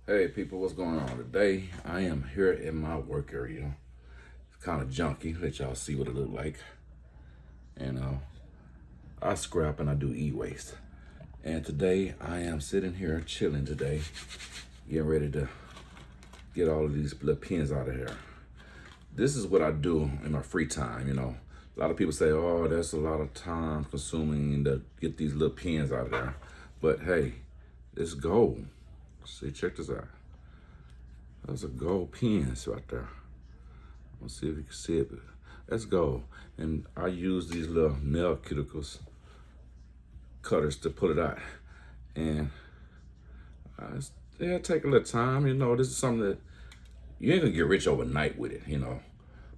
Hey people, what's going on today? I am here in my work area. It's kind of junky. Let y'all see what it look like. And I scrap and I do e-waste. And today I am sitting here chilling today, getting ready to get all of these little pins out of here. This is what I do in my free time. A lot of people say, oh, that's a lot of time consuming to get these little pins out of there. But hey, it's gold. See, check this out. There's a gold pins right there. Let's see if you can see it. That's gold. And I use these little nail cuticles cutters to pull it out. And it'll take a little time. This is something that you ain't gonna get rich overnight with it,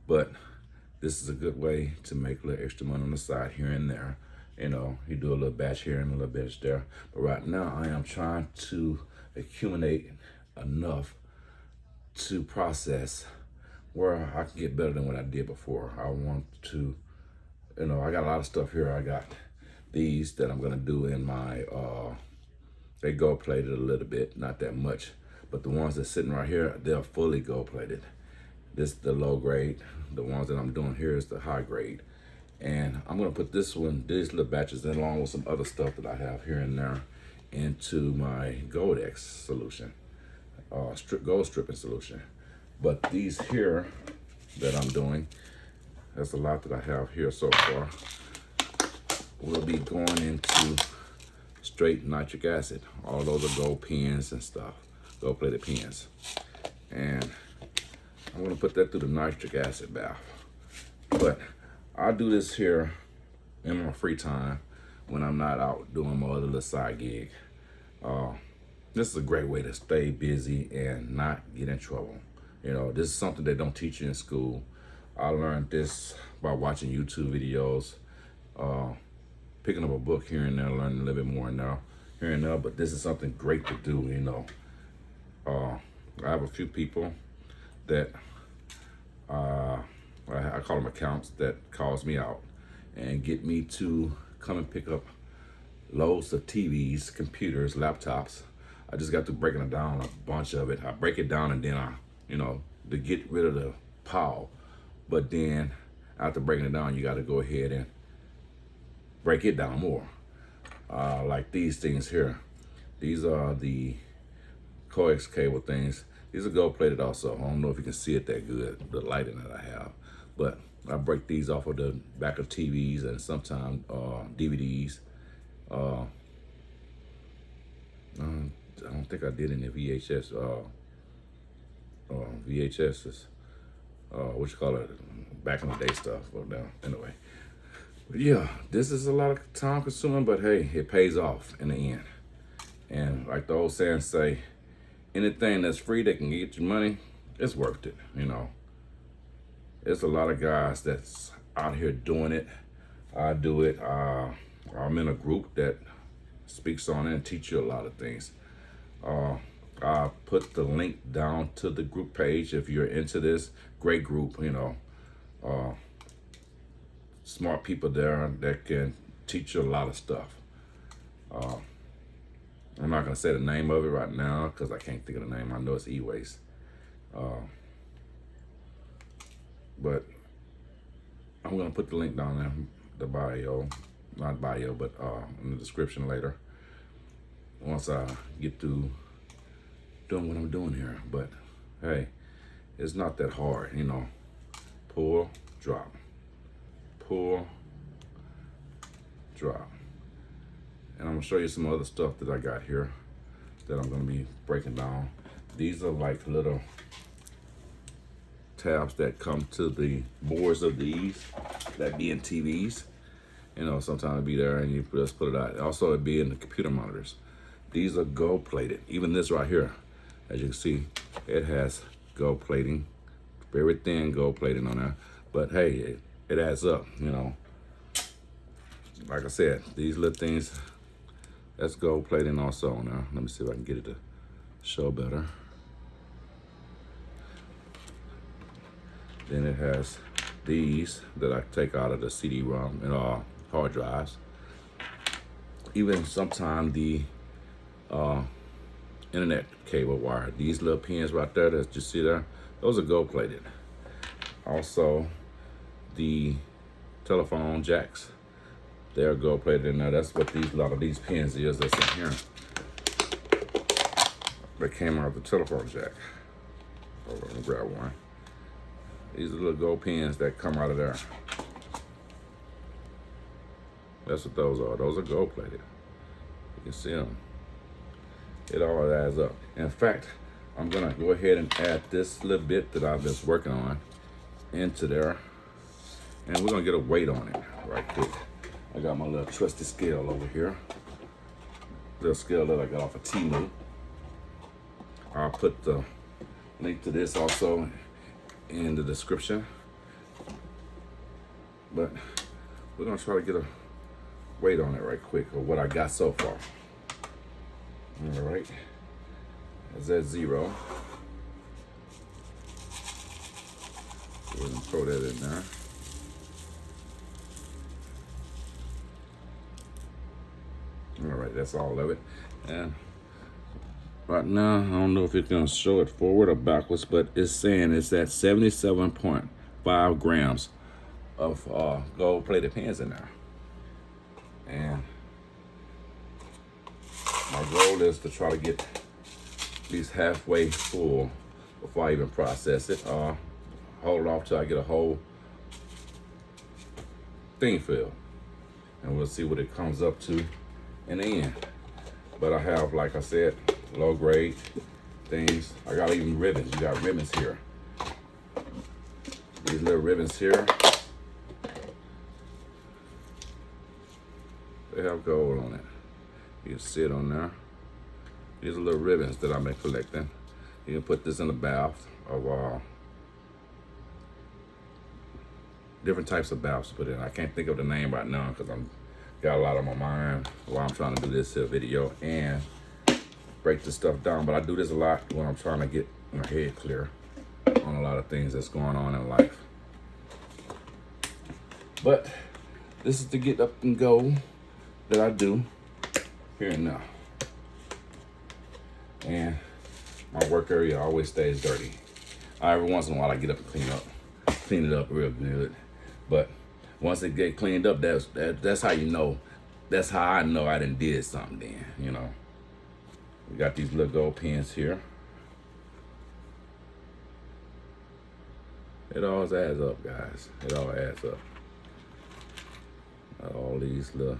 but this is a good way to make a little extra money on the side here and there. You do a little batch here and a little batch there. But right now I am trying to accumulate enough to process where I can get better than what I did before. I want to, I got a lot of stuff here. I got these that I'm gonna do in my, they gold plated a little bit, not that much, but the ones that's sitting right here, they're fully gold plated. This is the low grade. The ones that I'm doing here is the high grade. And I'm gonna put these little batches in along with some other stuff that I have here and there into my Goldex solution, gold stripping solution. But these here that I'm doing, that's a lot that I have here so far, will be going into straight nitric acid. All those are gold pins and stuff, gold plated pins. And I'm gonna put that through the nitric acid bath. But I do this here in my free time when I'm not out doing my other little side gig. This is a great way to stay busy and not get in trouble. This is something they don't teach you in school. I learned this by watching YouTube videos, picking up a book here and there, learning a little bit more now, here and there, but this is something great to do, I have a few people that, I call them accounts, that calls me out and get me to come and pick up loads of TVs, computers, laptops. I just got to breaking it down, a bunch of it. I break it down and then to get rid of the pile. But then after breaking it down, you got to go ahead and break it down more. Like these things here. These are the coax cable things. These are gold plated also. I don't know if you can see it that good, the lighting that I have. But I break these off of the back of TVs and sometimes DVDs. I don't think I did any VHS. VHSs. What you call it? Back in the day stuff. But anyway. But yeah, this is a lot of time consuming, but hey, it pays off in the end. And like the old saying say, anything that's free that can get you money, it's worth it. There's a lot of guys that's out here doing it. I do it. I'm in a group that speaks on it and teach you a lot of things. I put the link down to the group page if you're into this. Great group, smart people there that can teach you a lot of stuff. I'm not gonna say the name of it right now because I can't think of the name. I know it's e-waste. But I'm gonna put the link down there, the bio, not bio, but in the description later. Once I get through doing what I'm doing here. But hey, it's not that hard, Pull, drop, pull, drop. And I'm gonna show you some other stuff that I got here that I'm gonna be breaking down. These are like little tabs that come to the boards of these that be in TVs. Sometimes it'd be there and you just put it out. Also it'd be in the computer monitors. These are gold plated. Even this right here, as you can see, it has gold plating, very thin gold plating on there. But hey, it adds up, Like I said, these little things, that's gold plating also now. Let me see if I can get it to show better. Then it has these that I take out of the CD-ROM and hard drives. Even sometimes the internet cable wire. These little pins right there that you see there, those are gold plated. Also, the telephone jacks, they're gold plated in there. That's what a lot of these pins is that's in here. They came out of the telephone jack. Hold on, let me grab one. These are little gold pins that come out of there. That's what those are. Those are gold plated. You can see them. It all adds up. In fact, I'm gonna go ahead and add this little bit that I've been working on into there, and we're gonna get a weight on it right quick. I got my little trusty scale over here. Little scale that I got off of Temu. I'll put the link to this also in the description. But we're gonna try to get a weight on it right quick, or what I got so far. All right, is that 0? Go ahead and throw that in there. All right, that's all of it. And right now, I don't know if it's gonna show it forward or backwards, but it's saying it's at 77.5 grams of gold-plated pins in there. And my goal is to try to get at least halfway full before I even process it. Hold off till I get a whole thing filled, and we'll see what it comes up to in the end. But I have, like I said, low grade things. I got even ribbons. You got ribbons here. These little ribbons here, they have gold on it. You can see it on there. These are little ribbons that I've been collecting. You can put this in the bath of different types of baths to put in. I can't think of the name right now because I'm got a lot on my mind while I'm trying to do this video and break this stuff down. But I do this a lot when I'm trying to get my head clear on a lot of things that's going on in life. But this is the get up and go that I do here and now. And my work area always stays dirty. Every once in a while I get up and clean it up real good. But once it get cleaned up, that's how you know. That's how I know I done did something then, you know. We got these little gold pins here. It all adds up, guys. It all adds up. All these little.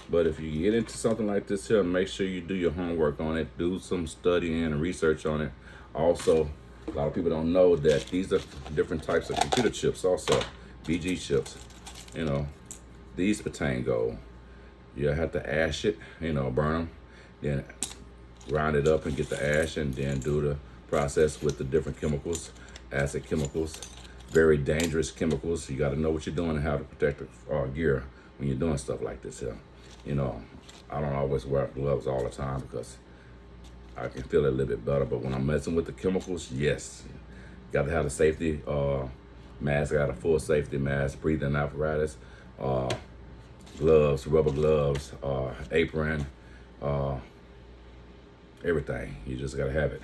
But if you get into something like this here, make sure you do your homework on it. Do some studying and research on it. Also, a lot of people don't know that these are different types of computer chips also. BG chips. You know, these pertain gold. You have to ash it, you know, burn them. Then grind it up and get the ash, and then do the process with the different chemicals, acid chemicals, very dangerous chemicals. You got to know what you're doing and how to protect the gear when you're doing stuff like this here. You know, I don't always wear gloves all the time because I can feel it a little bit better. But when I'm messing with the chemicals, yes, got to have a safety mask. Got a full safety mask, breathing apparatus, gloves, rubber gloves, apron, everything. You just got to have it.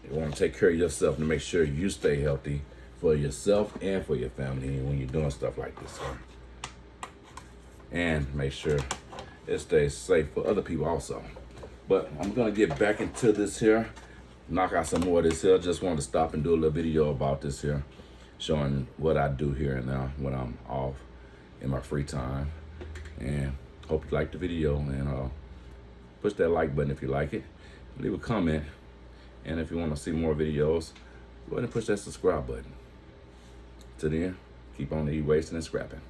You want to take care of yourself to make sure you stay healthy for yourself and for your family when you're doing stuff like this. And make sure it stays safe for other people also. But I'm gonna get back into this here, knock out some more of this here. Just wanted to stop and do a little video about this here, showing what I do here and now when I'm off in my free time. And hope you liked the video, and push that like button if you like it. Leave a comment, and if you want to see more videos, go ahead and push that subscribe button. Till then, keep on e-wasting and scrapping.